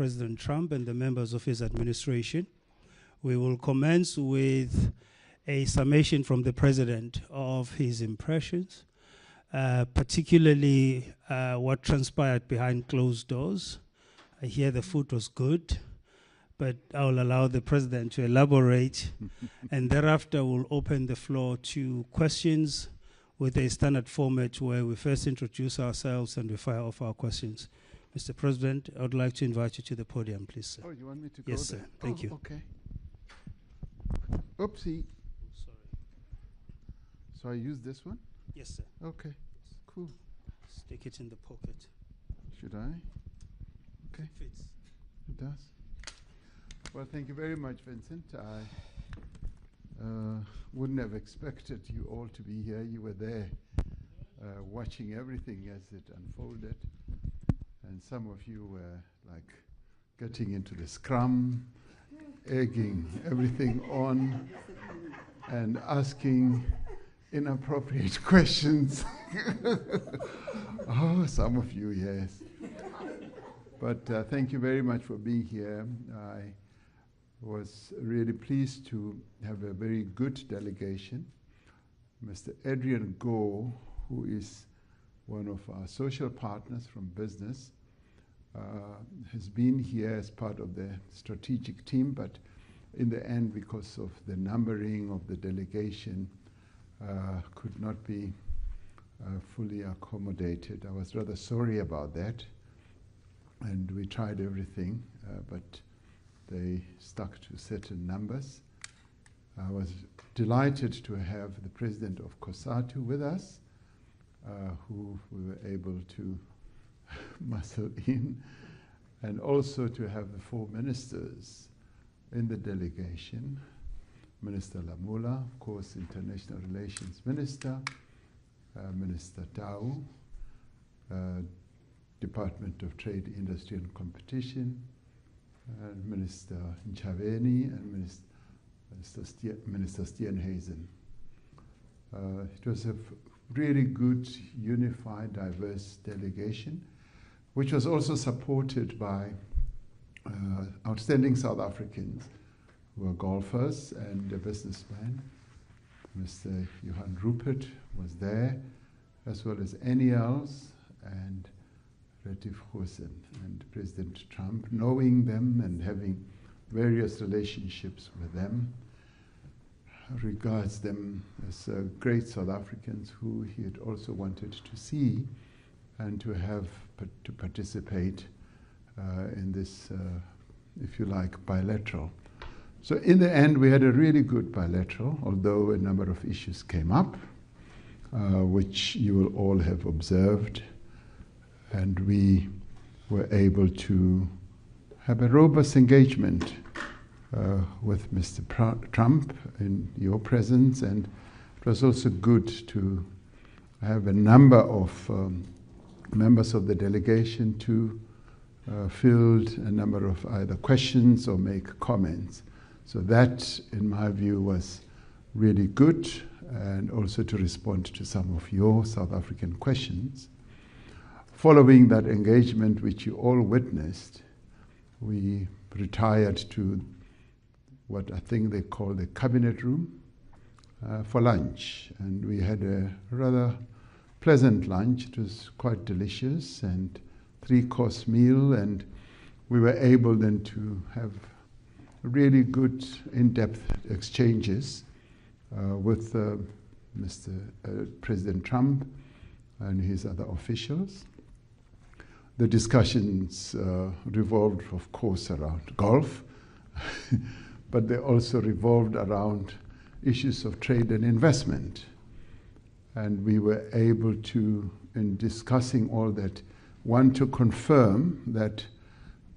President Trump and the members of his administration. We will commence with a summation from the President of his impressions, particularly what transpired behind closed doors. I hear the food was good, but I will allow the President to elaborate, and thereafter we'll open the floor to questions with a standard format where we first introduce ourselves and we fire off our questions. Mr. President, I would like to invite you to the podium, please, sir. Oh, you want me to go Yes, there? sir. Thank you. Okay. Oopsie. Sorry. So I use this one? Yes, sir. Okay. Cool. Stick it in the pocket. Should I? Okay. Fits. It does. Well, thank you very much, Vincent. I wouldn't have expected you all to be here. You were there watching everything as it unfolded. And some of you were like getting into the scrum, egging everything on, and asking inappropriate questions. Oh, some of you, yes. But thank you very much for being here. I was really pleased to have a very good delegation. Mr. Adrian Go, who is one of our social partners from business, has been here as part of the strategic team, but in the end, because of the numbering of the delegation, could not be fully accommodated. I was rather sorry about that, and we tried everything, but they stuck to certain numbers. I was delighted to have the president of COSATU with us, who we were able to muscle in, and also to have the 4 ministers in the delegation. Minister Lamula, of course, International Relations Minister, Minister Tau, Department of Trade, Industry and Competition, and Minister Nchaveni and Minister Steenhuisen. It was a really good, unified, diverse delegation, which was also supported by outstanding South Africans who are golfers and a businessman. Mr. Johan Rupert was there, as well as Eniels and Retief Goosen, and President Trump, knowing them and having various relationships with them, regards them as great South Africans who he had also wanted to see and to have to participate in this, if you like, bilateral. So in the end, we had a really good bilateral, although a number of issues came up, which you will all have observed. And we were able to have a robust engagement with Mr. Trump in your presence, and it was also good to have a number of members of the delegation to field a number of either questions or make comments. So that, in my view, was really good, and also to respond to some of your South African questions. Following that engagement, which you all witnessed, we retired to what I think they call the cabinet room for lunch. And we had a rather pleasant lunch. It was quite delicious, and 3-course meal. And we were able then to have really good in-depth exchanges with Mr. President Trump and his other officials. The discussions revolved, of course, around golf, but they also revolved around issues of trade and investment. And we were able to, in discussing all that, one, to confirm that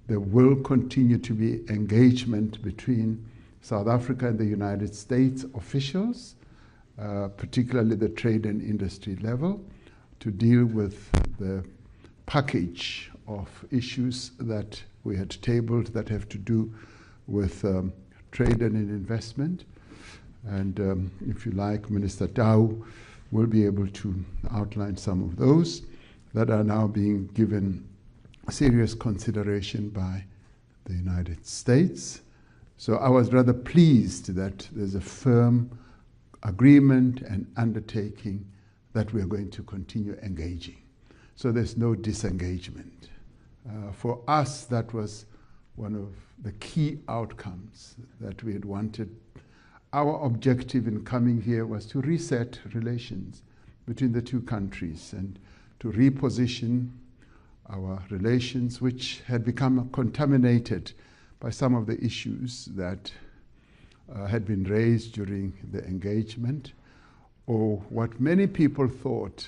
there will continue to be engagement between South Africa and the United States officials, particularly the trade and industry level, to deal with the package of issues that we had tabled that have to do with trade and investment. And if you like, Minister Tau will be able to outline some of those that are now being given serious consideration by the United States. So I was rather pleased that there's a firm agreement and undertaking that we are going to continue engaging. So there's no disengagement. For us, that was one of the key outcomes that we had wanted. Our objective in coming here was to reset relations between the two countries and to reposition our relations, which had become contaminated by some of the issues that had been raised during the engagement, or what many people thought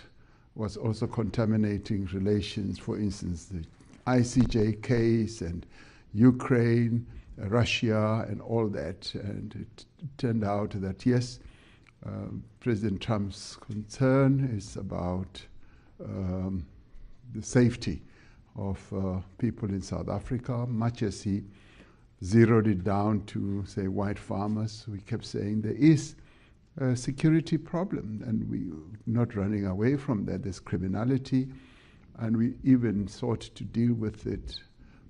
was also contaminating relations, for instance, the ICJ case and Ukraine, Russia, and all that. And it turned out that, yes, President Trump's concern is about the safety of people in South Africa, much as he zeroed it down to, say, white farmers. We kept saying there is a security problem, and we're not running away from that. There's criminality, and we even sought to deal with it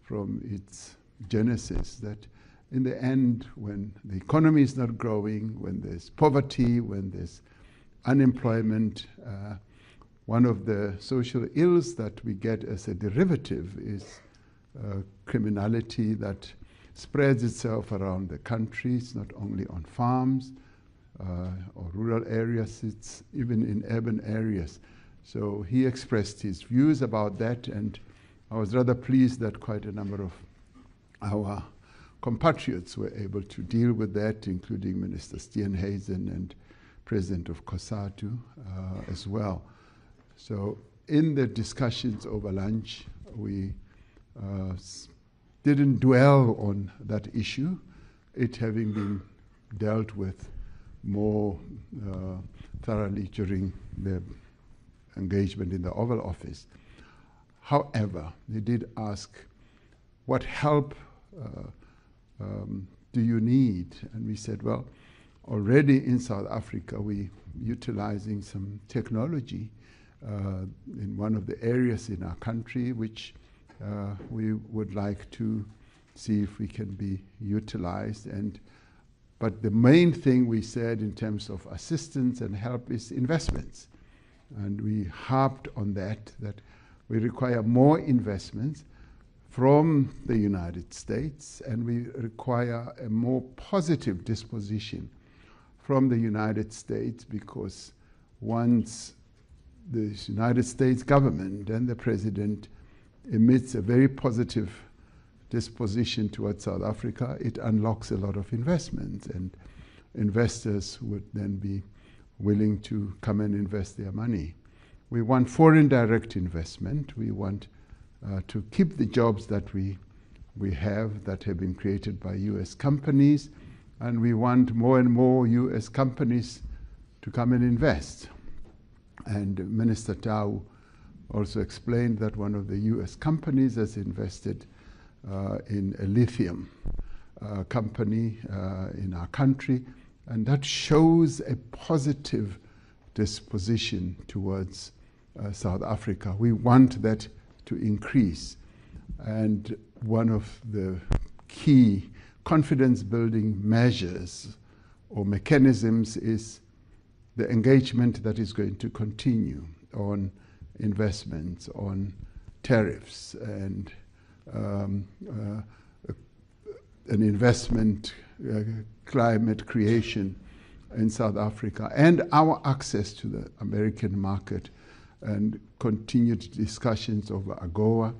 from its genesis, that in the end, when the economy is not growing, when there's poverty, when there's unemployment, one of the social ills that we get as a derivative is criminality that spreads itself around the country. It's not only on farms or rural areas, it's even in urban areas. So he expressed his views about that, and I was rather pleased that quite a number of our compatriots were able to deal with that, including Minister Steenhuisen and President of COSATU as well. So in the discussions over lunch, we didn't dwell on that issue, it having been dealt with more thoroughly during the engagement in the Oval Office. However, they did ask, what help do you need? And we said, well, already in South Africa, we're utilizing some technology in one of the areas in our country, which we would like to see if we can be utilized. But the main thing we said in terms of assistance and help is investments. And we harped on that we require more investments from the United States, and we require a more positive disposition from the United States, because once the United States government and the president emits a very positive disposition towards South Africa, it unlocks a lot of investments, and investors would then be willing to come and invest their money. We want foreign direct investment. We want to keep the jobs that we have that have been created by US companies, and we want more and more US companies to come and invest. And Minister Tau also explained that one of the US companies has invested in a lithium company in our country, and that shows a positive disposition towards South Africa. We want that to increase, and one of the key confidence building measures or mechanisms is the engagement that is going to continue on investments, on tariffs, and an investment climate creation in South Africa, and our access to the American market, and continued discussions over AGOA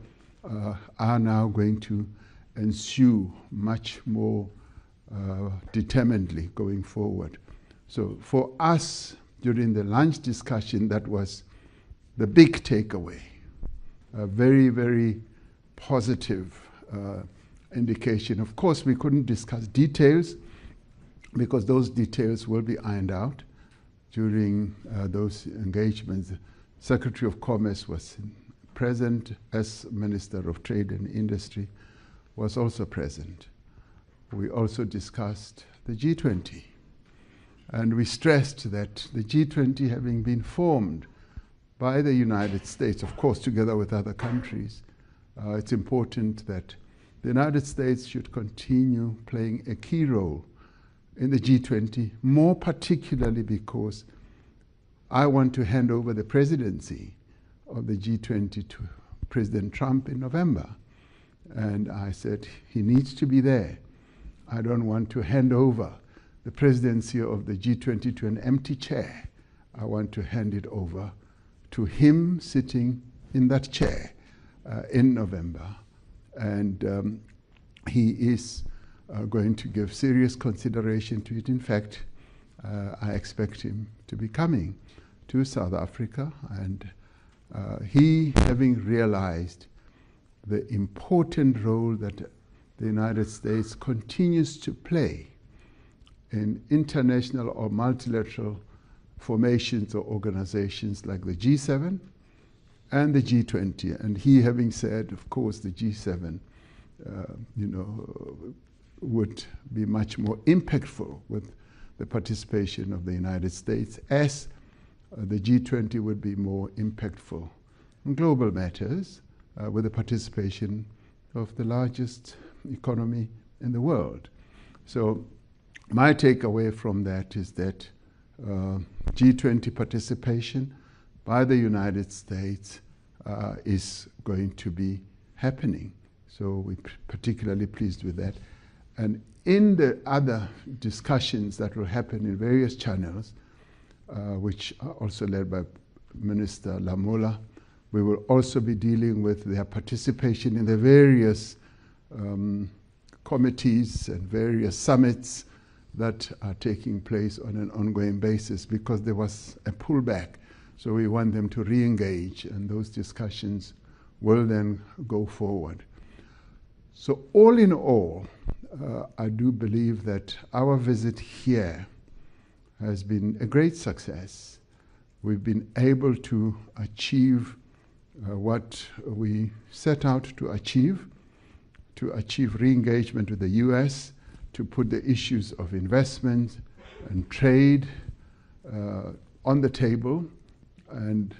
are now going to ensue much more determinedly going forward. So for us, during the lunch discussion, that was the big takeaway, a very, very positive indication. Of course, we couldn't discuss details, because those details will be ironed out during those engagements. Secretary of Commerce was present, as Minister of Trade and Industry was also present. We also discussed the G20, and we stressed that the G20, having been formed by the United States, of course together with other countries, it's important that the United States should continue playing a key role in the G20, more particularly because I want to hand over the presidency of the G20 to President Trump in November. And I said, he needs to be there. I don't want to hand over the presidency of the G20 to an empty chair. I want to hand it over to him sitting in that chair in November. And he is going to give serious consideration to it. In fact, I expect him to be coming to South Africa, and he, having realized the important role that the United States continues to play in international or multilateral formations or organizations like the G7 and the G20, and he having said, of course, the G7 would be much more impactful with the participation of the United States, as the G20 would be more impactful in global matters with the participation of the largest economy in the world. So my takeaway from that is that G20 participation by the United States is going to be happening. So we're particularly pleased with that. And in the other discussions that will happen in various channels, which are also led by Minister Lamola, we will also be dealing with their participation in the various committees and various summits that are taking place on an ongoing basis, because there was a pullback. So we want them to re-engage, and those discussions will then go forward. So all in all, I do believe that our visit here has been a great success. We've been able to achieve what we set out to achieve re-engagement with the US, to put the issues of investment and trade on the table, and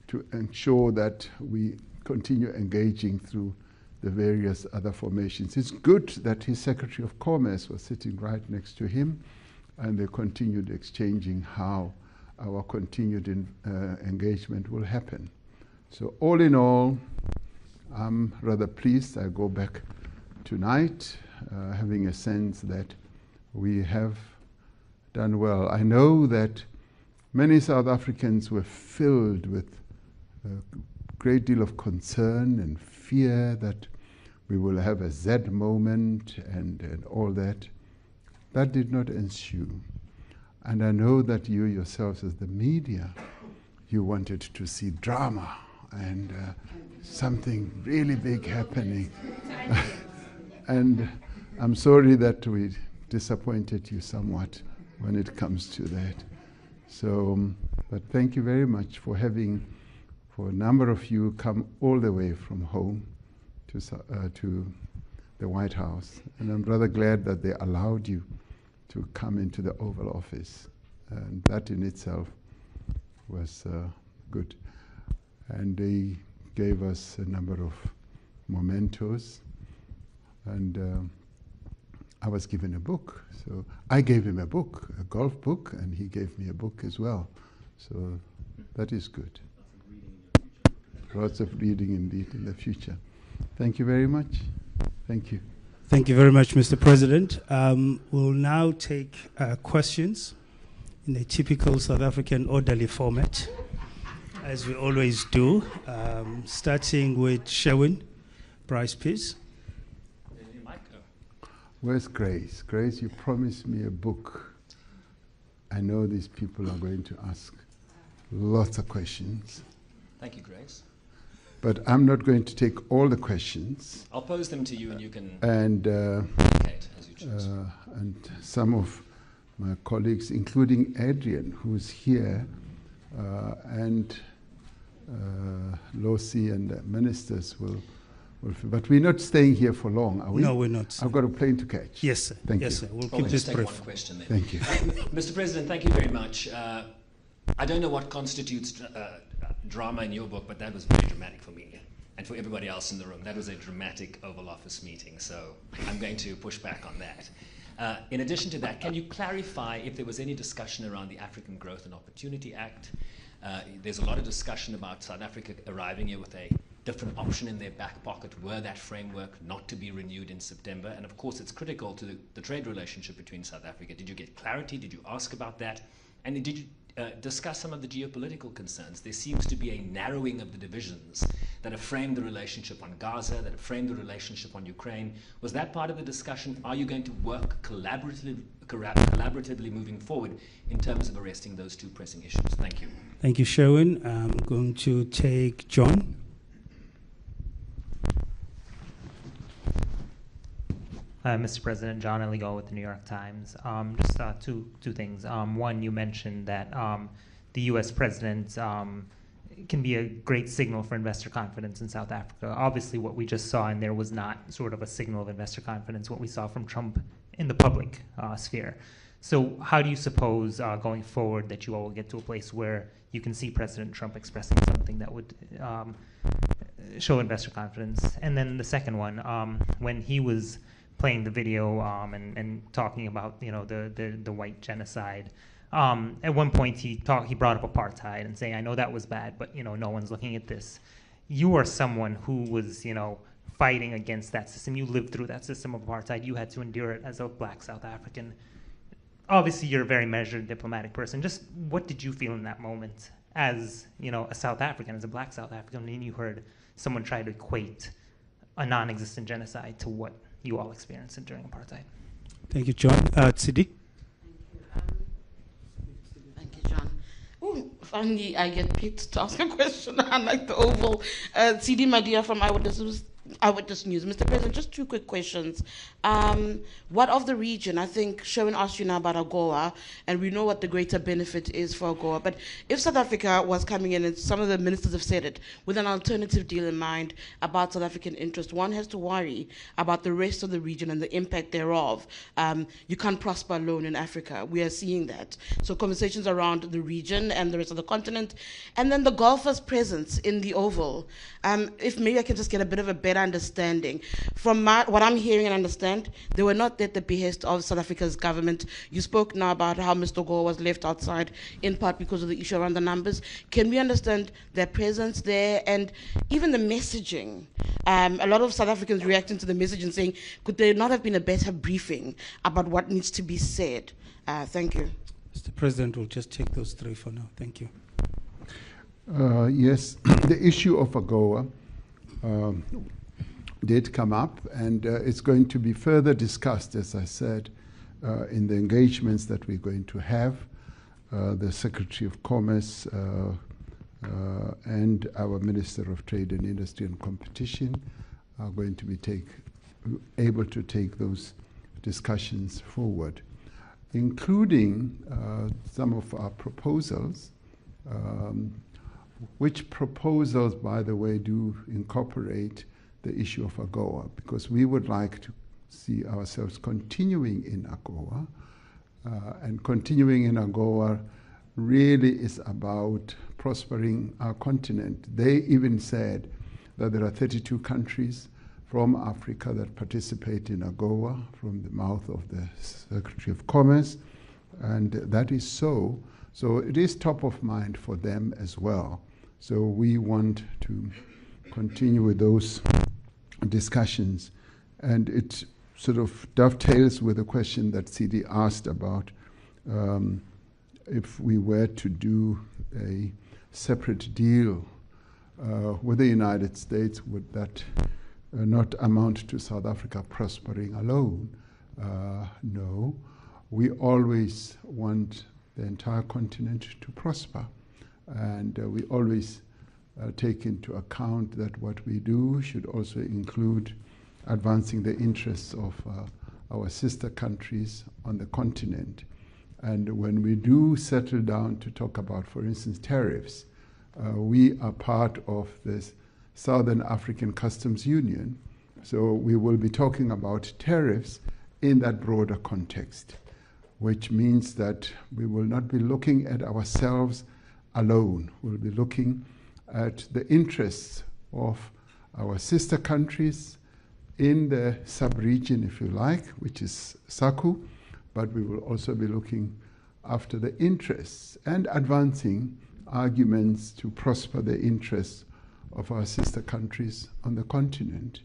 to ensure that we continue engaging through the various other formations. It's good that his Secretary of Commerce was sitting right next to him, and they continued exchanging how our continued engagement will happen. So all in all, I'm rather pleased. I go back tonight having a sense that we have done well. I know that many South Africans were filled with a great deal of concern and fear that we will have a Z moment and all that. That did not ensue. And I know that you yourselves as the media, you wanted to see drama and something really big happening. And I'm sorry that we disappointed you somewhat when it comes to that. So, but thank you very much for having, for a number of you, come all the way from home to the White House. And I'm rather glad that they allowed you to come into the Oval Office. And that in itself was good. And they gave us a number of mementos. And I was given a book. So I gave him a book, a golf book, and he gave me a book as well. So that is good. Lots of reading indeed in the future. Thank you very much. Thank you. Thank you very much, Mr. President. We'll now take questions in a typical South African orderly format, as we always do, starting with Sherwin, Bryce Peace. Where's Grace? Grace, you promised me a book. I know these people are going to ask lots of questions. Thank you, Grace. But I'm not going to take all the questions. I'll pose them to you and you can indicate as you choose. And some of my colleagues, including Adrian, who's here, and Losi and the ministers will, but we're not staying here for long, are we? No, we're not. I've got a plane to catch. Yes, sir. Thank you. Yes, sir. We'll Probably keep just this take brief. one question then. Thank you. Mr. President, thank you very much. I don't know what constitutes drama in your book, but that was very dramatic for me. And for everybody else in the room, that was a dramatic Oval Office meeting, so I'm going to push back on that. In addition to that, can you clarify if there was any discussion around the African Growth and Opportunity Act? There's a lot of discussion about South Africa arriving here with a different option in their back pocket were that framework not to be renewed in September. And of course, it's critical to the trade relationship between South Africa. Did you get clarity? Did you ask about that? And did you discuss some of the geopolitical concerns? There seems to be a narrowing of the divisions that have framed the relationship on Gaza, that have framed the relationship on Ukraine. Was that part of the discussion? Are you going to work collaboratively moving forward in terms of arresting those two pressing issues? Thank you. Thank you, Sherwin. I'm going to take John. Mr. President, John Eligo with the New York Times. Just two things. One, you mentioned that the U.S. president can be a great signal for investor confidence in South Africa. Obviously, what we just saw in there was not sort of a signal of investor confidence, what we saw from Trump in the public sphere. So how do you suppose going forward that you all will get to a place where you can see President Trump expressing something that would show investor confidence? And then the second one, when he was playing the video and talking about the white genocide. At one point he brought up apartheid and saying, I know that was bad, but no one's looking at this. You are someone who was fighting against that system. You lived through that system of apartheid. You had to endure it as a black South African. Obviously you're a very measured diplomatic person. Just what did you feel in that moment as a South African, as a black South African, when you heard someone try to equate a non-existent genocide to what you all experienced during apartheid? Thank you, John. Sidi? Thank you, John. Ooh, finally I get picked to ask a question, unlike the Oval. Sidi Madia from Eyewitness News. Mr. President, just two quick questions. What of the region? I think Sherwin asked you now about AGOA, and we know what the greater benefit is for AGOA. But if South Africa was coming in, and some of the ministers have said it, with an alternative deal in mind about South African interest, one has to worry about the rest of the region and the impact thereof. You can't prosper alone in Africa. We are seeing that. So conversations around the region and the rest of the continent. And then the golfers' presence in the Oval. If maybe I can just get a bit of a better understanding. From what I'm hearing and understand, they were not at the behest of South Africa's government. You spoke now about how Mr. Gore was left outside, in part because of the issue around the numbers. Can we understand their presence there and even the messaging? A lot of South Africans reacting to the message and saying, could there not have been a better briefing about what needs to be said? Thank you. Mr. President, we'll just take those three for now. Thank you. Yes, the issue of AGOA did come up, and it's going to be further discussed, as I said, in the engagements that we're going to have. The Secretary of Commerce and our Minister of Trade and Industry and Competition are going to be able to take those discussions forward, including some of our proposals, which proposals, by the way, do incorporate the issue of AGOA, because we would like to see ourselves continuing in AGOA, and continuing in AGOA really is about prospering our continent. They even said that there are 32 countries from Africa that participate in AGOA, from the mouth of the Secretary of Commerce, and that is so. So it is top of mind for them as well. So we want to continue with those discussions. And it sort of dovetails with the question that CD asked about if we were to do a separate deal with the United States, would that not amount to South Africa prospering alone? No. We always want the entire continent to prosper. And we always take into account that what we do should also include advancing the interests of our sister countries on the continent. And when we do settle down to talk about, for instance, tariffs, we are part of this Southern African Customs Union. So we will be talking about tariffs in that broader context, which means that we will not be looking at ourselves alone. We'll be looking at the interests of our sister countries in the sub-region, if you like, which is SACU, but we will also be looking after the interests and advancing arguments to prosper the interests of our sister countries on the continent.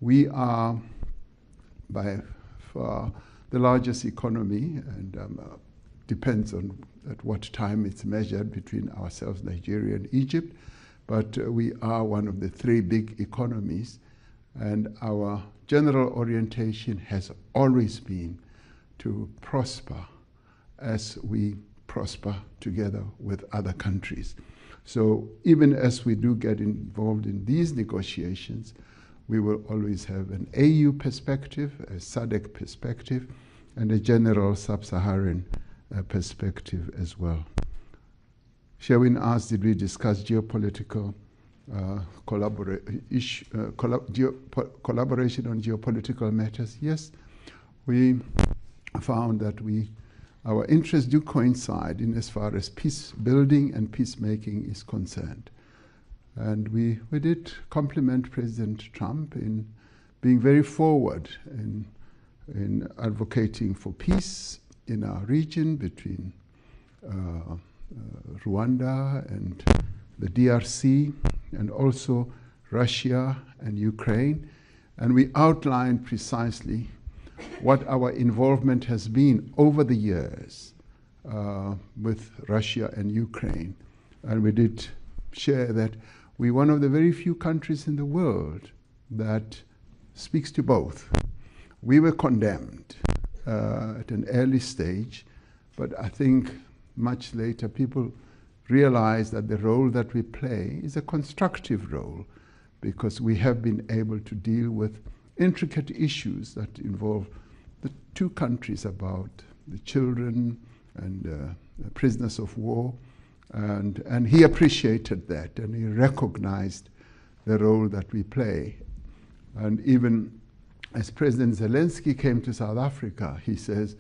We are by far the largest economy, and depends on at what time it's measured between ourselves, Nigeria and Egypt, but we are one of the three big economies, and our general orientation has always been to prosper as we prosper together with other countries. So even as we do get involved in these negotiations, we will always have an AU perspective, a SADC perspective, and a general sub-Saharan perspective as well. Sherwin asked, did we discuss geopolitical collaboration on geopolitical matters? Yes, we found that our interests do coincide in as far as peace building and peacemaking is concerned. And we did compliment President Trump in being very forward in advocating for peace in our region between Rwanda and the DRC, and also Russia and Ukraine. And we outlined precisely what our involvement has been over the years with Russia and Ukraine. And we did share that we're one of the very few countries in the world that speaks to both. We were condemned at an early stage, but I think much later people realized that the role that we play is a constructive role, because we have been able to deal with intricate issues that involve the two countries, about the children and prisoners of war. And he appreciated that, and he recognized the role that we play. And even as President Zelensky came to South Africa, he says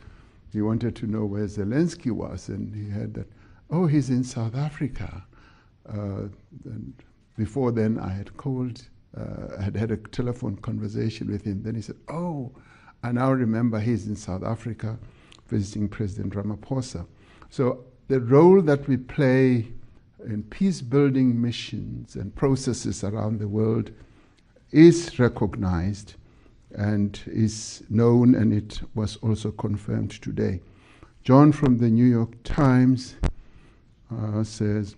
he wanted to know where Zelensky was, and he had that, oh, he's in South Africa. And before then, I had had a telephone conversation with him. Then he said, oh, I now remember he's in South Africa visiting President Ramaphosa. So the role that we play in peace-building missions and processes around the world is recognized and is known, and it was also confirmed today. John from the New York Times says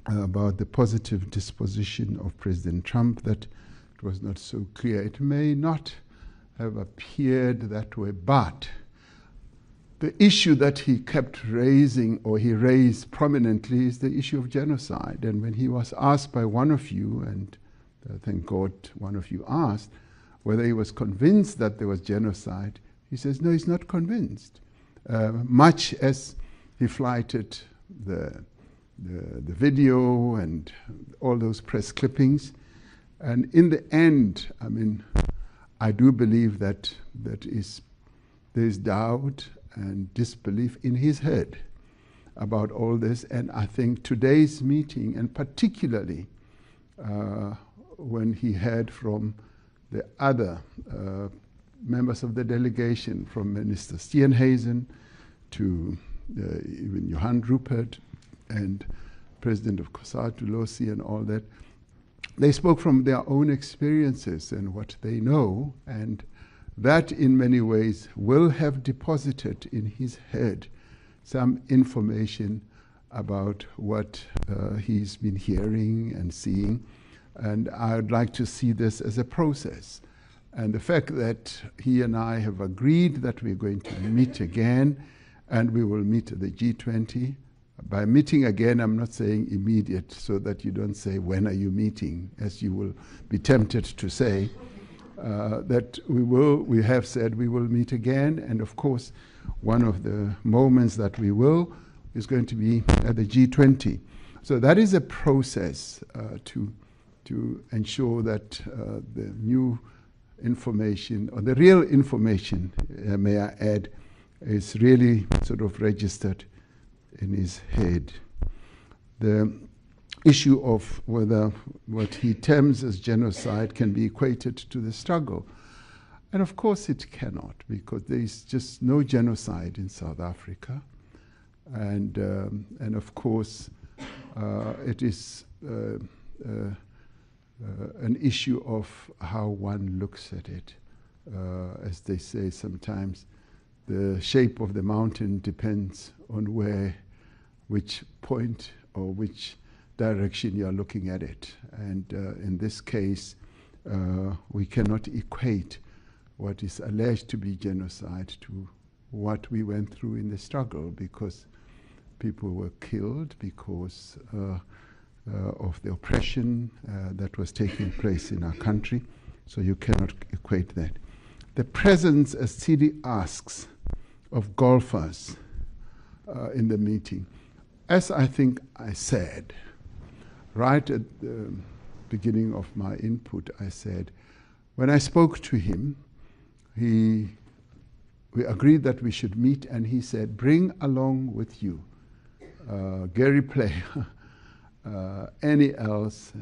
about the positive disposition of President Trump that it was not so clear. It may not have appeared that way, but the issue that he kept raising, or he raised prominently, is the issue of genocide. And when he was asked by one of you, and thank God one of you asked, whether he was convinced that there was genocide, he says, no, he's not convinced. Much as he flighted the video and all those press clippings. And in the end, I mean, I do believe that there is doubt and disbelief in his head about all this. And I think today's meeting, and particularly when he heard from the other members of the delegation, from Minister Steenhuisen to even Johan Rupert and President of COSATU, Losi, and all that, they spoke from their own experiences and what they know, and that in many ways will have deposited in his head some information about what he's been hearing and seeing. And I'd like to see this as a process. And the fact that he and I have agreed that we're going to meet again, and we will meet at the G20. By meeting again, I'm not saying immediate, so that you don't say, when are you meeting, as you will be tempted to say. That we have said we will meet again, and of course, one of the moments that we will is going to be at the G20. So that is a process to ensure that the new information, or the real information, may I add, is really sort of registered in his head. The issue of whether what he terms as genocide can be equated to the struggle. And of course it cannot, because there is just no genocide in South Africa. And of course, it is an issue of how one looks at it. As they say sometimes, the shape of the mountain depends on which point or which direction you are looking at it. And in this case, we cannot equate what is alleged to be genocide to what we went through in the struggle, because people were killed because of the oppression that was taking place in our country. So you cannot equate that. The presence, as Tsidi asks, of golfers in the meeting, as I think I said, right at the beginning of my input, I said, when I spoke to him, we agreed that we should meet, and he said, bring along with you Gary Player, Annie Els,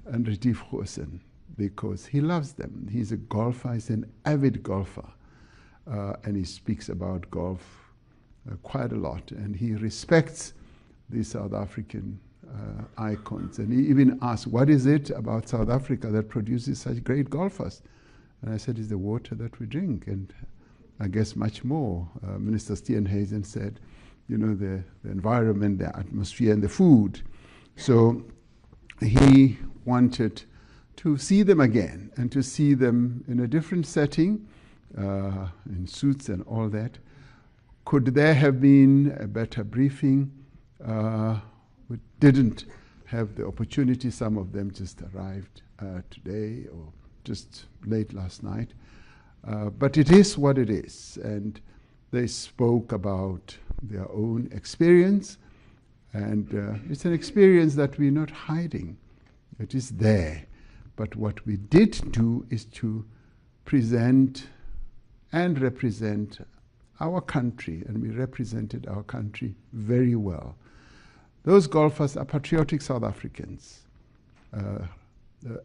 and Retief Goosen, because he loves them. He's a golfer, he's an avid golfer, and he speaks about golf quite a lot, and he respects the South African icons. And he even asked, what is it about South Africa that produces such great golfers? And I said, it's the water that we drink, and I guess much more. Minister Steenhuisen said, you know, the environment, the atmosphere, and the food. So he wanted to see them again, and to see them in a different setting, in suits and all that. Could there have been a better briefing? We didn't have the opportunity. Some of them just arrived today or just late last night. But it is what it is. And they spoke about their own experience. And it's an experience that we're not hiding. It is there. But what we did do is to present and represent our country, and we represented our country very well. Those golfers are patriotic South Africans.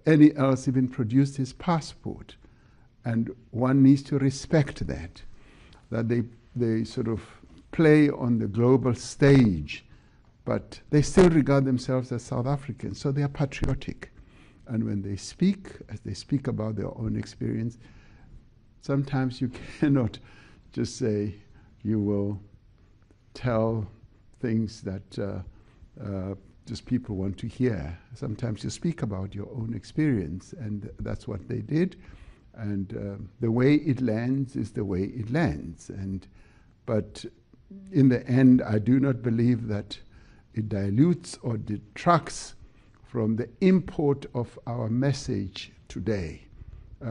Any else even produced his passport, and one needs to respect that they sort of play on the global stage, but they still regard themselves as South Africans, so they are patriotic. And when they speak, as they speak about their own experience, sometimes you cannot just say you will tell things that just people want to hear. Sometimes you speak about your own experience, and that's what they did. And the way it lands is the way it lands. But in the end, I do not believe that it dilutes or detracts from the import of our message today.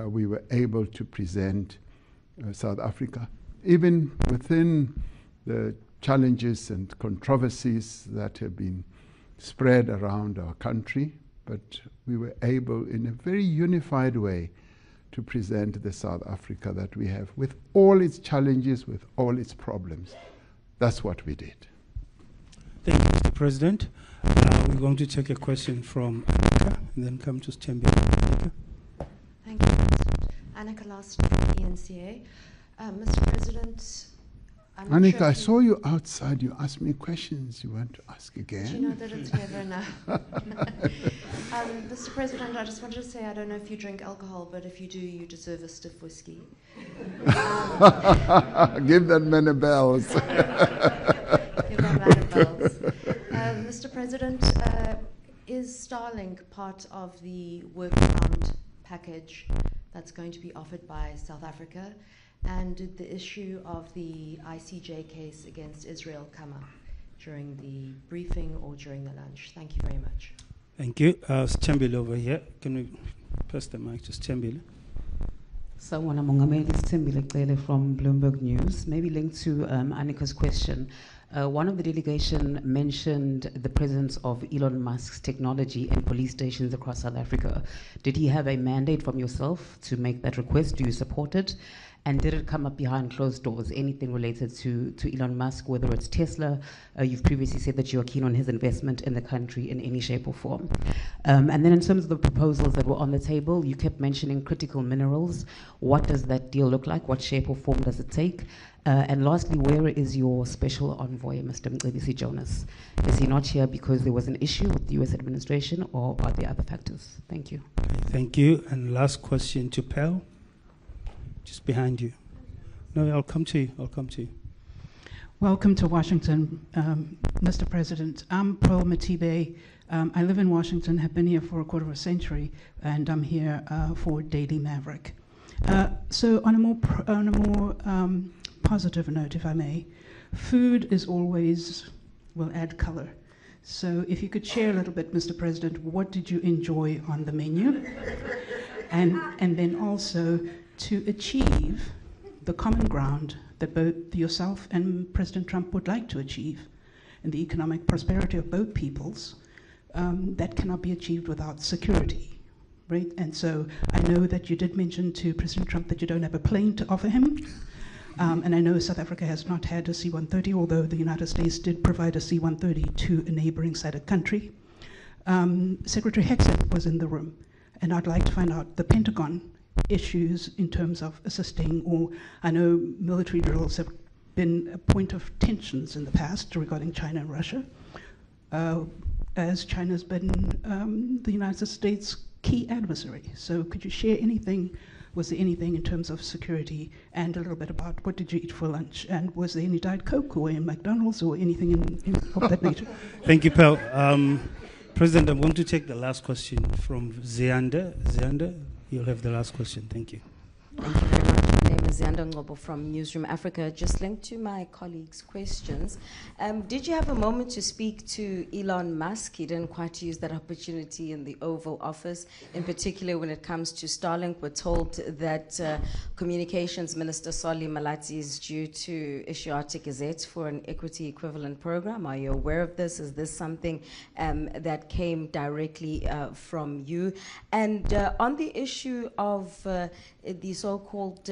We were able to present South Africa, even within the challenges and controversies that have been spread around our country, but we were able in a very unified way to present the South Africa that we have, with all its challenges, with all its problems. That's what we did. Thank you, Mr. President. We're going to take a question from Annika and then come to Stembi. Annika. Thank you, President. Annika Larson from ENCA. Mr. President, Annika, I saw you outside. You asked me questions you want to ask again. Do you know that it's never enough? Mr. President, I just wanted to say I don't know if you drink alcohol, but if you do, you deserve a stiff whiskey. Give that man a bells. Give that man a bells. Mr. President, is Starlink part of the workaround package that's going to be offered by South Africa? And did the issue of the ICJ case against Israel come up during the briefing or during the lunch? Thank you very much. Thank you. Stembile over here. Can we pass the mic to Stembile? Sawubona Mongameli, Stembile Cele from Bloomberg News. Maybe linked to Annika's question. One of the delegation mentioned the presence of Elon Musk's technology in police stations across South Africa. Did he have a mandate from yourself to make that request? Do you support it? And did it come up behind closed doors, anything related to Elon Musk, whether it's Tesla? You've previously said that you are keen on his investment in the country in any shape or form. And then in terms of the proposals that were on the table, you kept mentioning critical minerals. What does that deal look like? What shape or form does it take? And lastly, where is your special envoy, Mr. Mcebisi Jonas? Is he not here because there was an issue with the US administration, or are there other factors? Thank you. Thank you. And last question to Pearl, just behind you. No, I'll come to you. I'll come to you. Welcome to Washington, Mr. President. I'm Pearl Matibe. I live in Washington, have been here for a quarter of a century, and I'm here for Daily Maverick. So on a more positive note, if I may, food is always, will add color. So if you could share a little bit, Mr. President, what did you enjoy on the menu? And then also to achieve the common ground that both yourself and President Trump would like to achieve, and the economic prosperity of both peoples, that cannot be achieved without security, right? And so I know that you did mention to President Trump that you don't have a plane to offer him. And I know South Africa has not had a C-130, although the United States did provide a C-130 to a neighboring cited country. Secretary Hegseth was in the room, and I'd like to find out the Pentagon issues in terms of assisting, or I know military drills have been a point of tensions in the past regarding China and Russia, as China's been the United States' key adversary. So could you share anything? Was there anything in terms of security, and a little bit about what did you eat for lunch, and was there any Diet Coke or any McDonald's or anything of that nature? Thank you, Pearl. President, I'm going to take the last question from Zianda. Zianda, you'll have the last question. Thank you. Thank you very much. My name is Zianda Ngobo from Newsroom Africa. Just linked to my colleagues' questions. Did you have a moment to speak to Elon Musk? He didn't quite use that opportunity in the Oval Office. In particular, when it comes to Starlink, we're told that Communications Minister Solly Malatsi is due to issue Arctic Gazette for an equity equivalent program. Are you aware of this? Is this something that came directly from you? And on the issue of the so-called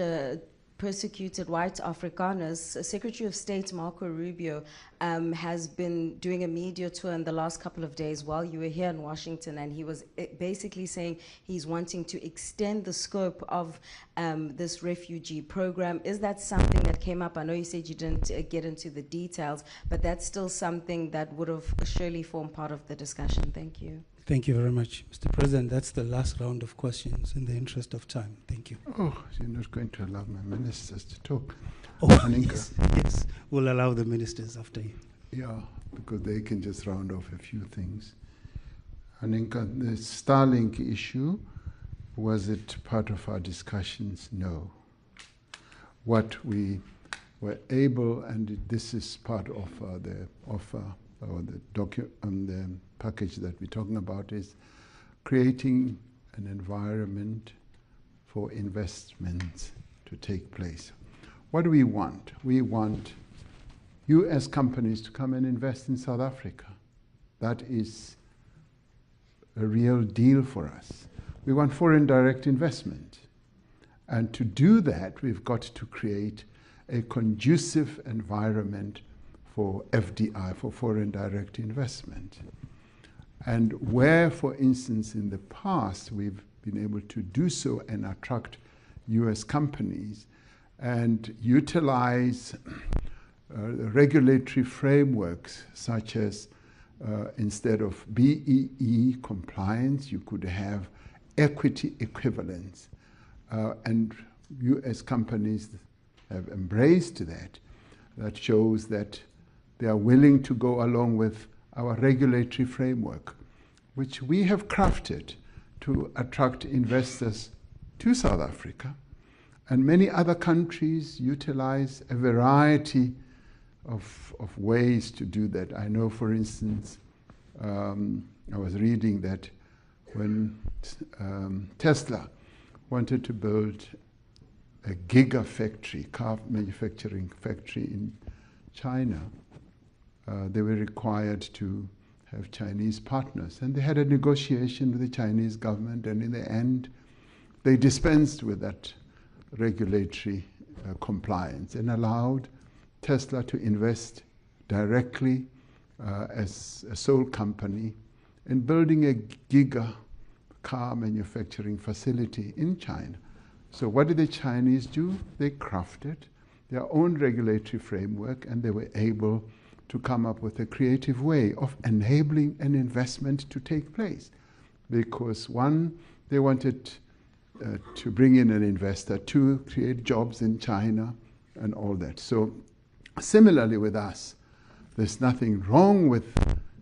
persecuted white Afrikaners, Secretary of State Marco Rubio has been doing a media tour in the last couple of days while you were here in Washington, and he was basically saying he's wanting to extend the scope of this refugee program. Is that something that came up? I know you said you didn't get into the details, but that's still something that would have surely formed part of the discussion. Thank you. Thank you very much. Mr. President, that's the last round of questions in the interest of time. Thank you. Oh, you're not going to allow my ministers to talk. Oh, yes, we'll allow the ministers after you. Yeah, because they can just round off a few things. Aninka, the Starlink issue, was it part of our discussions? No. What we were able, and this is part of the offer, or the package that we're talking about, is creating an environment for investments to take place. What do we want? We want US companies to come and invest in South Africa. That is a real deal for us. We want foreign direct investment. And to do that, we've got to create a conducive environment for FDI, for foreign direct investment. And where, for instance, in the past, we've been able to do so and attract US companies and utilize regulatory frameworks such as instead of BEE compliance, you could have equity equivalence. And US companies have embraced that. That shows that they are willing to go along with our regulatory framework, which we have crafted to attract investors to South Africa. And many other countries utilize a variety of ways to do that. I know, for instance, I was reading that when Tesla wanted to build a gigafactory, car manufacturing factory in China, they were required to have Chinese partners. And they had a negotiation with the Chinese government, and in the end, they dispensed with that regulatory compliance and allowed Tesla to invest directly as a sole company in building a giga car manufacturing facility in China. So what did the Chinese do? They crafted their own regulatory framework, and they were able to come up with a creative way of enabling an investment to take place. Because one, they wanted to bring in an investor, two, create jobs in China and all that. So similarly with us, there's nothing wrong with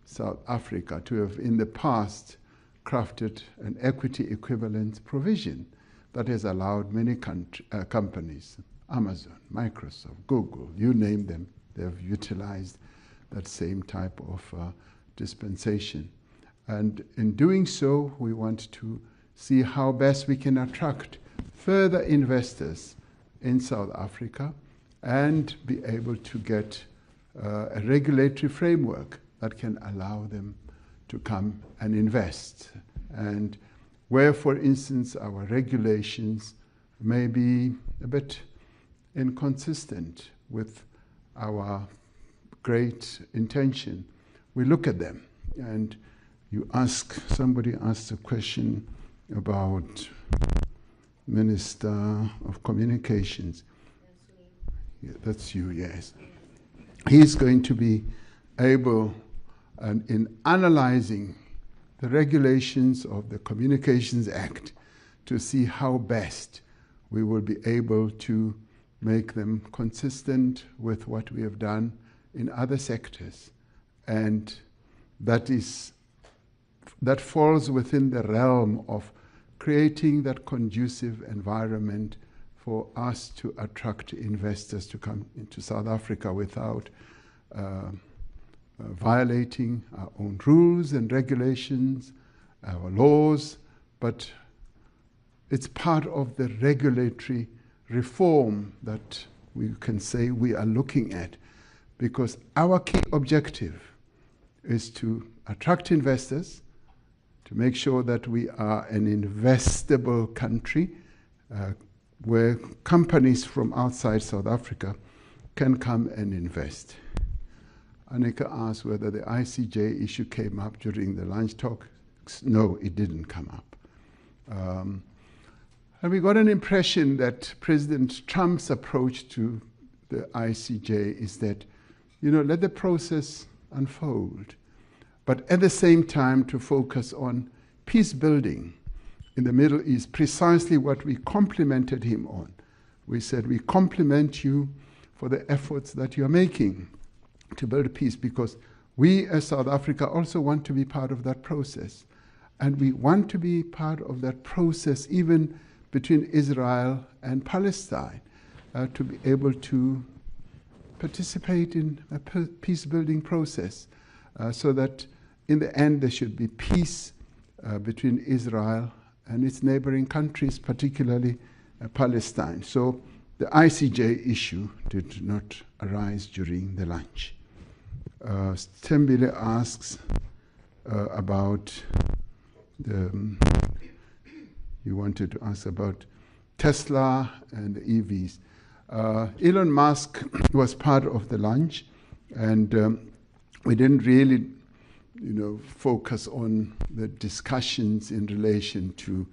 South Africa to have in the past crafted an equity equivalence provision that has allowed many companies, Amazon, Microsoft, Google, you name them, they've utilized that same type of dispensation. And in doing so, we want to see how best we can attract further investors in South Africa and be able to get a regulatory framework that can allow them to come and invest. And where, for instance, our regulations may be a bit inconsistent with our great intention, we look at them. And somebody asked a question about Minister of Communications. Yeah, that's you, yes. He's going to be able, in analyzing the regulations of the Communications Act, to see how best we will be able to make them consistent with what we have done in other sectors. And that falls within the realm of creating that conducive environment for us to attract investors to come into South Africa without violating our own rules and regulations, our laws, but it's part of the regulatory reform that we can say we are looking at, because our key objective is to attract investors, to make sure that we are an investable country where companies from outside South Africa can come and invest. Annika asked whether the ICJ issue came up during the lunch talk. No, it didn't come up. And we got an impression that President Trump's approach to the ICJ is that, let the process unfold, but at the same time to focus on peace building in the Middle East, precisely what we complimented him on. We said, we compliment you for the efforts that you're making to build peace, because we as South Africa also want to be part of that process. And we want to be part of that process even between Israel and Palestine, to be able to participate in a peace-building process, so that in the end there should be peace between Israel and its neighboring countries, particularly Palestine. So the ICJ issue did not arise during the lunch. Stembile asks about you wanted to ask about Tesla and the EVs. Elon Musk was part of the lunch, and we didn't really focus on the discussions in relation to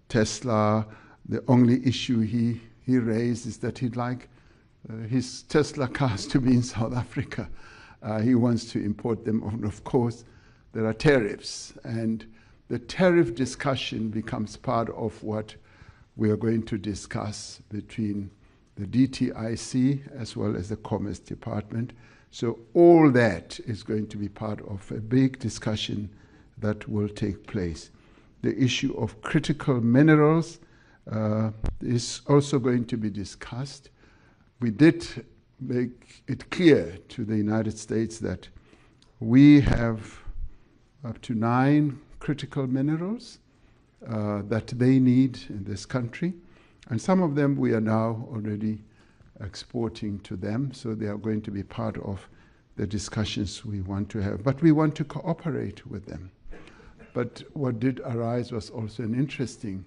Tesla. The only issue he raised is that he'd like his Tesla cars to be in South Africa. He wants to import them, and of course there are tariffs, and the tariff discussion becomes part of what we are going to discuss between the DTIC as well as the Commerce Department. So all that is going to be part of a big discussion that will take place. The issue of critical minerals is also going to be discussed. We did make it clear to the United States that we have up to 9 critical minerals that they need in this country. And some of them we are now already exporting to them, so they are going to be part of the discussions we want to have. But we want to cooperate with them. But what did arise was also an interesting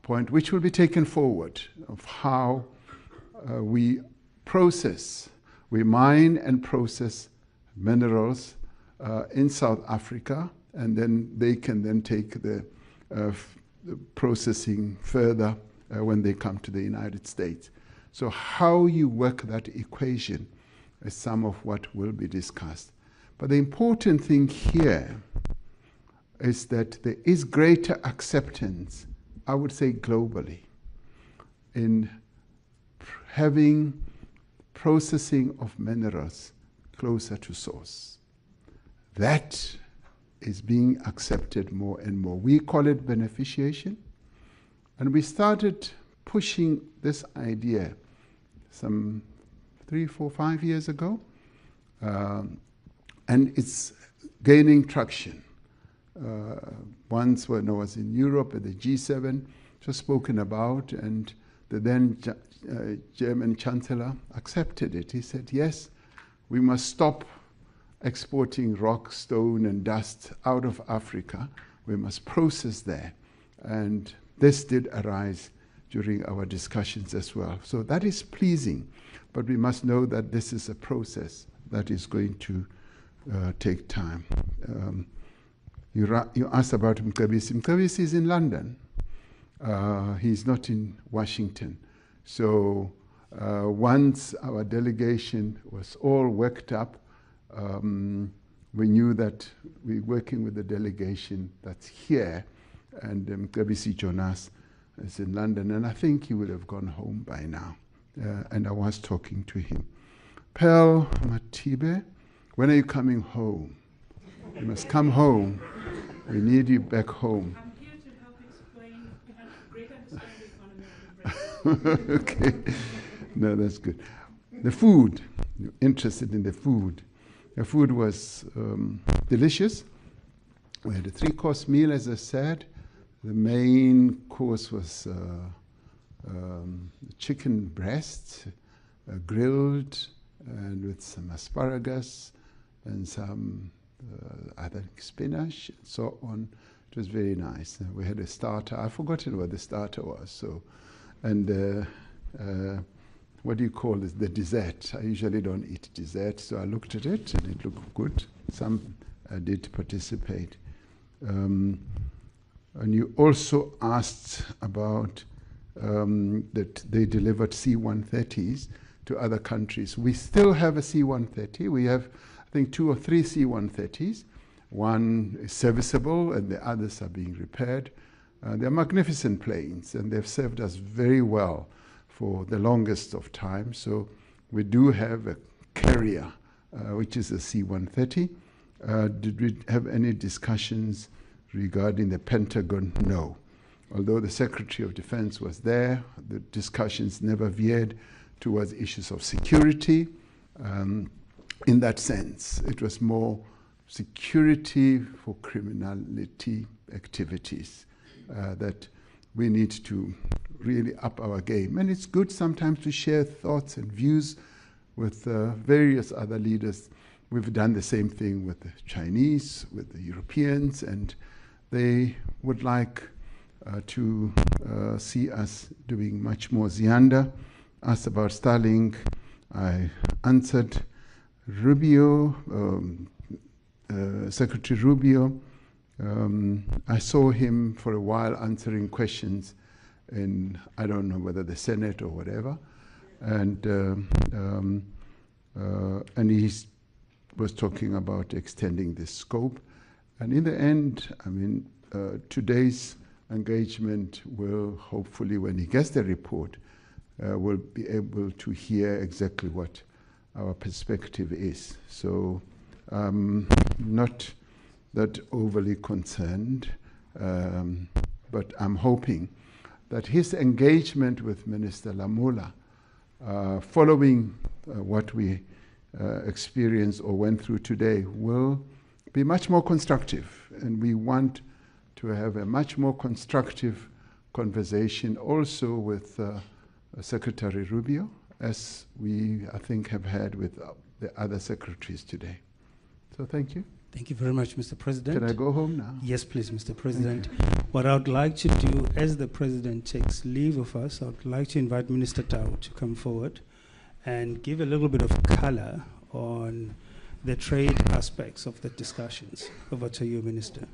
point, which will be taken forward, of how we mine and process minerals in South Africa, and then they can then take the processing further when they come to the United States. So how you work that equation is some of what will be discussed. But the important thing here is that there is greater acceptance, I would say globally, in having processing of minerals closer to source. That is being accepted more and more. We call it beneficiation, and we started pushing this idea some 3, 4, 5 years ago, and it's gaining traction. Once when I was in Europe at the G7, it was spoken about, and the then German Chancellor accepted it. He said, yes, we must stop exporting rock, stone, and dust out of Africa. We must process there. And this did arise during our discussions as well. So that is pleasing, but we must know that this is a process that is going to take time. You asked about Mcebisi. Mcebisi is in London. He's not in Washington. So once our delegation was all worked up, we knew that we're working with the delegation that's here, and Mcebisi Jonas is in London, and I think he would have gone home by now. And I was talking to him. Pearl Matibe, when are you coming home? You must come home. We need you back home. I'm here to help explain. We have great understanding on American Okay. No, that's good. The food, you're interested in the food. The food was delicious. We had a 3-course meal, as I said. The main course was chicken breast, grilled, and with some asparagus and some I think spinach and so on. It was very nice. We had a starter. I've forgotten what the starter was. So, and what do you call this? The dessert. I usually don't eat dessert, so I looked at it and it looked good. Some did participate. And you also asked about that they delivered C-130s to other countries. We still have a C-130. We have, I think, 2 or 3 C-130s. One is serviceable and the others are being repaired. They're magnificent planes and they've served us very well for the longest of time. So we do have a carrier, which is a C-130. Did we have any discussions regarding the Pentagon? No. Although the Secretary of Defense was there, the discussions never veered towards issues of security. In that sense, it was more security for criminality activities that we need to really up our game. And it's good sometimes to share thoughts and views with various other leaders. We've done the same thing with the Chinese, with the Europeans, and they would like to see us doing much more. Zianda asked about Starlink. I answered. Rubio, Secretary Rubio, I saw him for a while answering questions in, I don't know whether the Senate or whatever, and he was talking about extending the scope. And in the end, I mean, today's engagement will hopefully, when he gets the report, will be able to hear exactly what our perspective is. So not that overly concerned, but I'm hoping that his engagement with Minister Lamola, following what we experienced or went through today, will be much more constructive. And we want to have a much more constructive conversation also with Secretary Rubio, as we, I think, have had with the other secretaries today. So thank you. Thank you very much, Mr. President. Can I go home now? Yes, please, Mr. President. What I would like to do, as the President takes leave of us, I would like to invite Minister Tau to come forward and give a little bit of color on the trade aspects of the discussions. Over to you, Minister.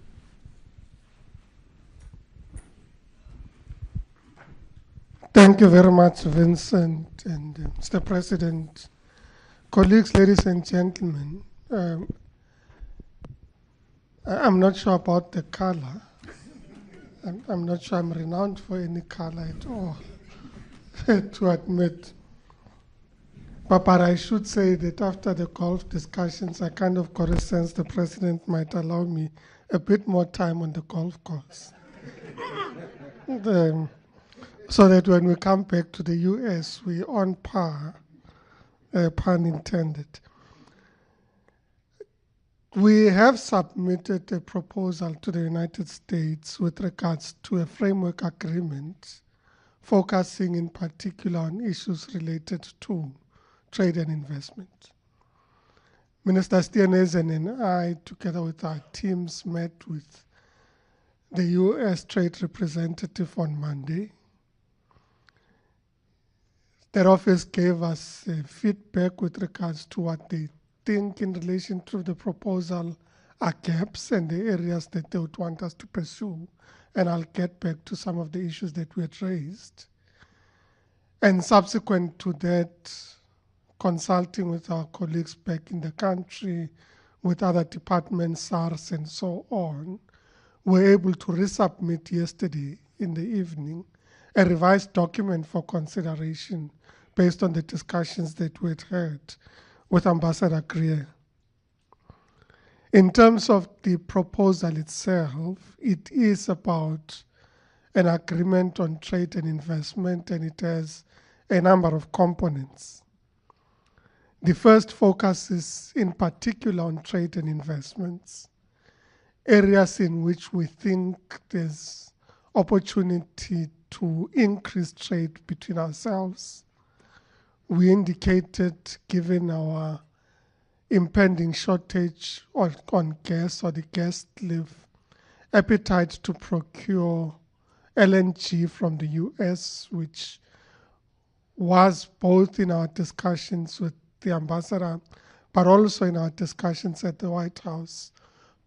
Thank you very much, Vincent and Mr. President. Colleagues, ladies and gentlemen, I'm not sure about the color. I'm not sure I'm renowned for any color at all, to admit. But I should say that after the golf discussions, I kind of got a sense the President might allow me a bit more time on the golf course. So that when we come back to the US, we're on par, pun intended. We have submitted a proposal to the United States with regards to a framework agreement focusing in particular on issues related to trade and investment. Minister Steenhuisen and I, together with our teams, met with the US Trade Representative on Monday. Their office gave us feedback with regards to what they think in relation to the proposal are gaps and the areas that they would want us to pursue. And I'll get back to some of the issues that we had raised. And subsequent to that, consulting with our colleagues back in the country, with other departments, SARS and so on, we were able to resubmit yesterday in the evening a revised document for consideration based on the discussions that we had had with Ambassador Greer. In terms of the proposal itself, it is about an agreement on trade and investment, and it has a number of components. The first focuses in particular on trade and investments, areas in which we think there's opportunity to increase trade between ourselves. We indicated, given our impending shortage on gas or the gas cliff, appetite to procure LNG from the US, which was both in our discussions with the ambassador, but also in our discussions at the White House,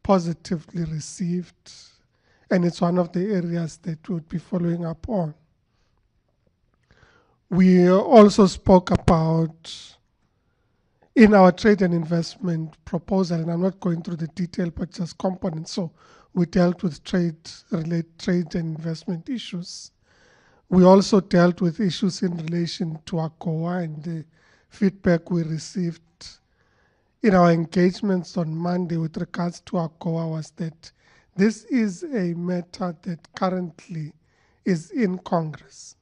positively received. And it's one of the areas that we'll be following up on. We also spoke about, in our trade and investment proposal, and I'm not going through the detail, but just components. So we dealt with trade and investment issues. We also dealt with issues in relation to AGOA, and the feedback we received in our engagements on Monday with regards to AGOA was that this is a matter that currently is in Congress.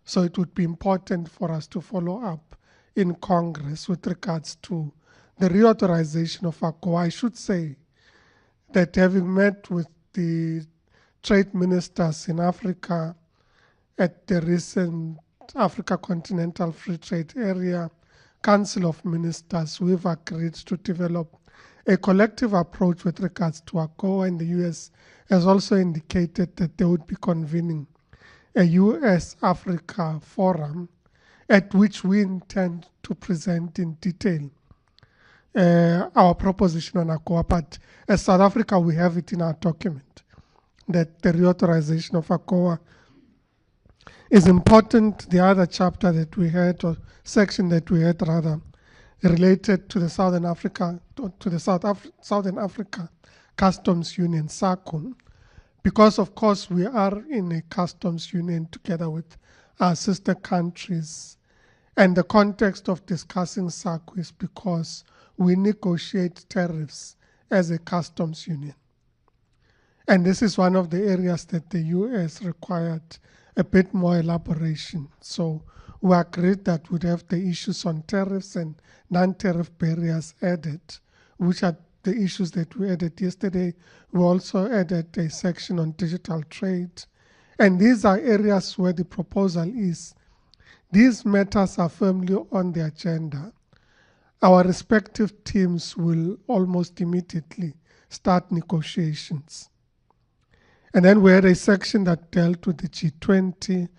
So it would be important for us to follow up in Congress with regards to the reauthorization of AGOA. I should say that having met with the trade ministers in Africa at the recent Africa Continental Free Trade Area Council of Ministers, we've agreed to develop a collective approach with regards to AGOA, and the US has also indicated that they would be convening a US-Africa forum at which we intend to present in detail our proposition on AGOA. But as South Africa, we have it in our document that the reauthorization of AGOA is important. The other chapter that we had, or section that we had rather, related to the Southern Africa Customs Union, SACU, because of course we are in a customs union together with our sister countries. And the context of discussing SACU is because we negotiate tariffs as a customs union. And this is one of the areas that the US required a bit more elaboration. So we agreed that we'd have the issues on tariffs and non-tariff barriers added, which are the issues that we added yesterday. We also added a section on digital trade. And these are areas where the proposal is, these matters are firmly on the agenda. Our respective teams will almost immediately start negotiations. And then we had a section that dealt with the G20.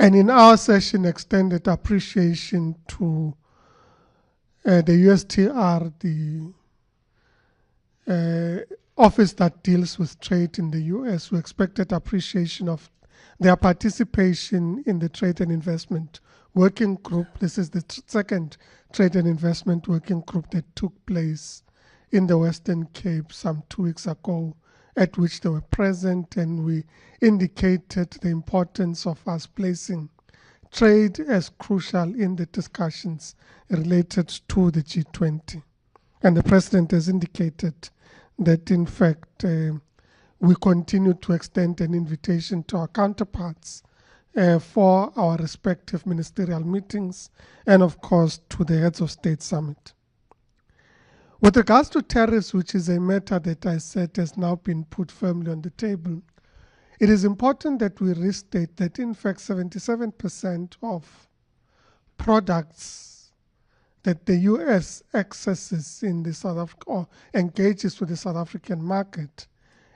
And in our session, extended appreciation to the USTR, the office that deals with trade in the US. We expected appreciation of their participation in the Trade and Investment Working Group. This is the second Trade and Investment Working Group that took place in the Western Cape some 2 weeks ago, at which they were present, and we indicated the importance of us placing trade as crucial in the discussions related to the G20. And the President has indicated that, in fact, we continue to extend an invitation to our counterparts for our respective ministerial meetings and, of course, to the Heads of State Summit. With regards to tariffs, which is a matter that I said has now been put firmly on the table, it is important that we restate that, in fact, 77% of products that the US accesses in the South Africa or engages with the South African market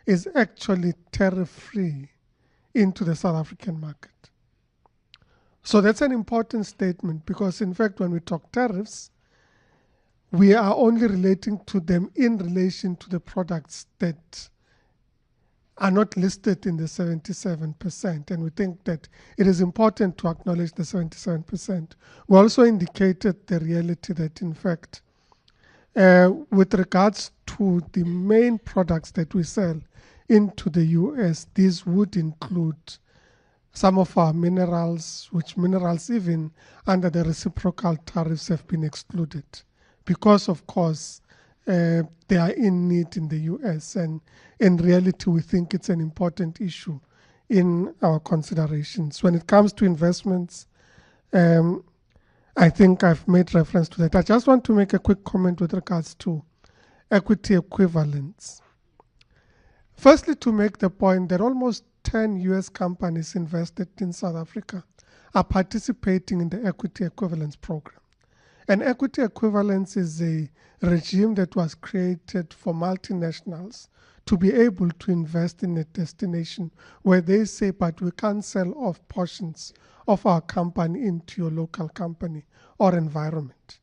is actually tariff-free into the South African market. So that's an important statement because, in fact, when we talk tariffs, we are only relating to them in relation to the products that are not listed in the 77%. And we think that it is important to acknowledge the 77%. We also indicated the reality that, in fact, with regards to the main products that we sell into the US, these would include some of our minerals, which minerals even under the reciprocal tariffs have been excluded because, of course, they are in need in the US. And in reality, we think it's an important issue in our considerations. When it comes to investments, I think I've made reference to that. I just want to make a quick comment with regards to equity equivalence. Firstly, to make the point that almost 10 US companies invested in South Africa are participating in the equity equivalence program. And equity equivalence is a regime that was created for multinationals to be able to invest in a destination where they say, but we can't sell off portions of our company into your local company or environment.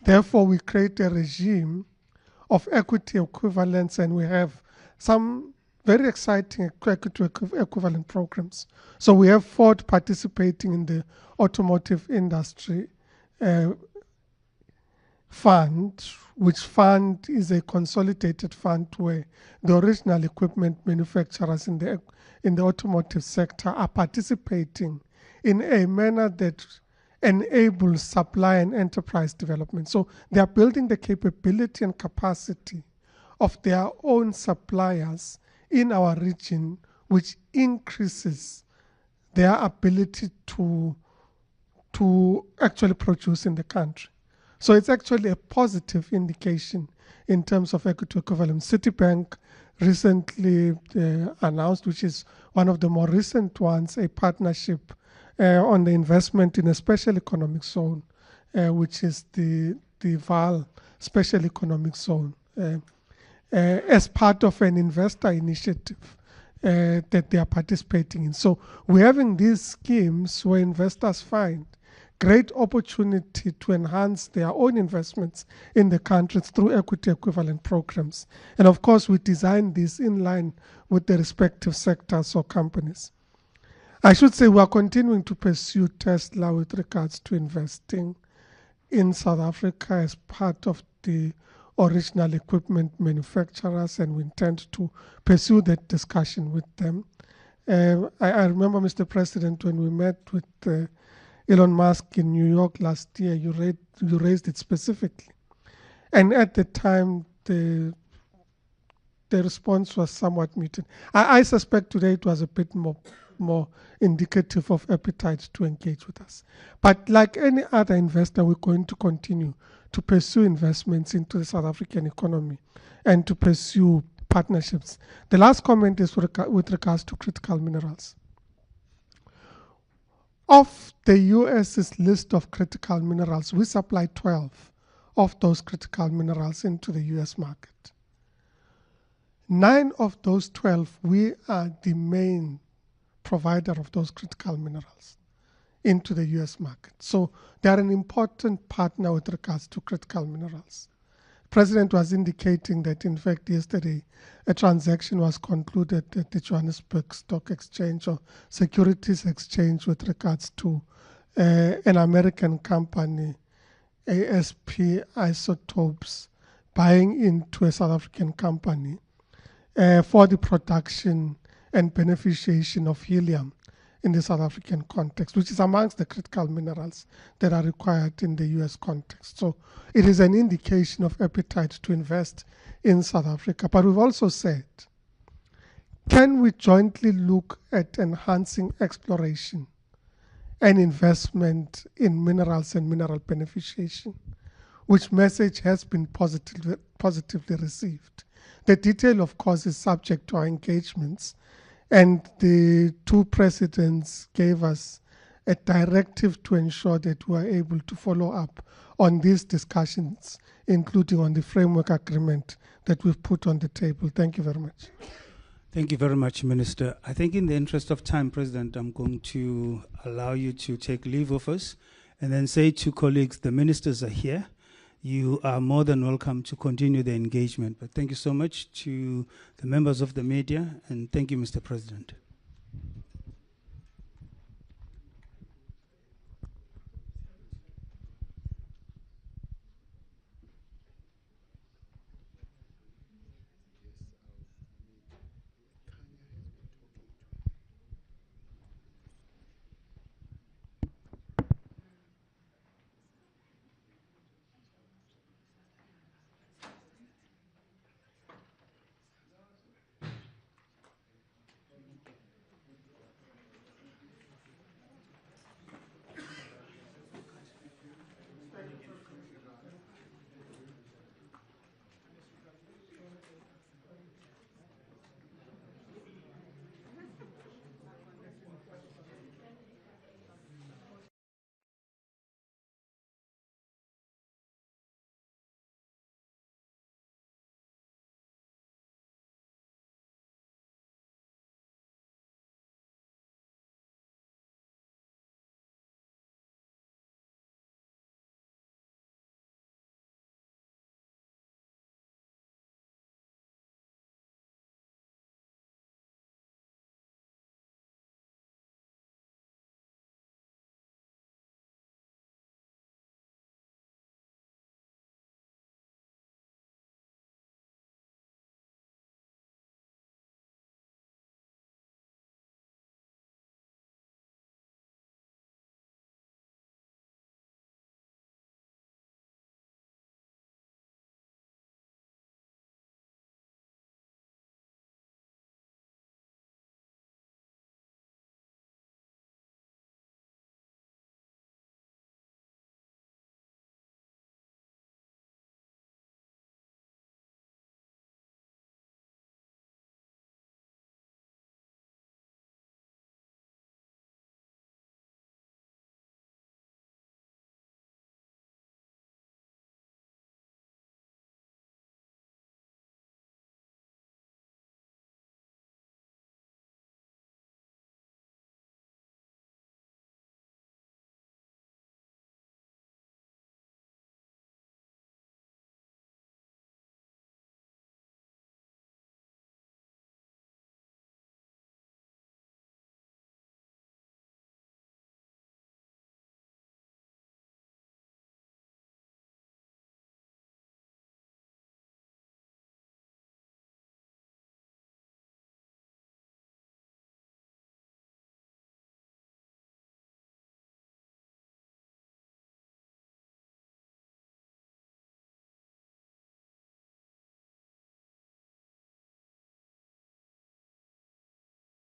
Therefore, we create a regime of equity equivalence, and we have some very exciting equity equivalent programs. So we have Ford participating in the automotive industry fund, which fund is a consolidated fund where the original equipment manufacturers in the automotive sector are participating in a manner that enables supply and enterprise development. So they are building the capability and capacity of their own suppliers in our region, which increases their ability to actually produce in the country. So it's actually a positive indication in terms of equity equivalence. Citibank recently announced, which is one of the more recent ones, a partnership on the investment in a special economic zone, which is the VAL Special Economic Zone, as part of an investor initiative that they are participating in. So we're having these schemes where investors find great opportunity to enhance their own investments in the country through equity equivalent programs. And of course, we design this in line with the respective sectors or companies. I should say we are continuing to pursue Tesla with regards to investing in South Africa as part of the original equipment manufacturers, and we intend to pursue that discussion with them. I remember, Mr. President, when we met with Elon Musk in New York last year, you raised it specifically. And at the time, the response was somewhat muted. I suspect today it was a bit more indicative of appetite to engage with us. But like any other investor, we're going to continue to pursue investments into the South African economy and to pursue partnerships. The last comment is with regards to critical minerals. Of the US's list of critical minerals, we supply 12 of those critical minerals into the US market. 9 of those 12, we are the main provider of those critical minerals into the US market. So they are an important partner with regards to critical minerals. The President was indicating that, in fact, yesterday a transaction was concluded at the Johannesburg Stock Exchange or Securities Exchange with regards to an American company, ASP Isotopes, buying into a South African company for the production and beneficiation of helium in the South African context, which is amongst the critical minerals that are required in the US context. So it is an indication of appetite to invest in South Africa. But we've also said, can we jointly look at enhancing exploration and investment in minerals and mineral beneficiation, which message has been positively received. The detail, of course, is subject to our engagements, and the 2 presidents gave us a directive to ensure that we are able to follow up on these discussions, including on the framework agreement that we've put on the table. Thank you very much. Thank you very much, Minister. I think in the interest of time, President, I'm going to allow you to take leave of us and then say to colleagues, the ministers are here. You are more than welcome to continue the engagement. But thank you so much to the members of the media, and thank you, Mr. President.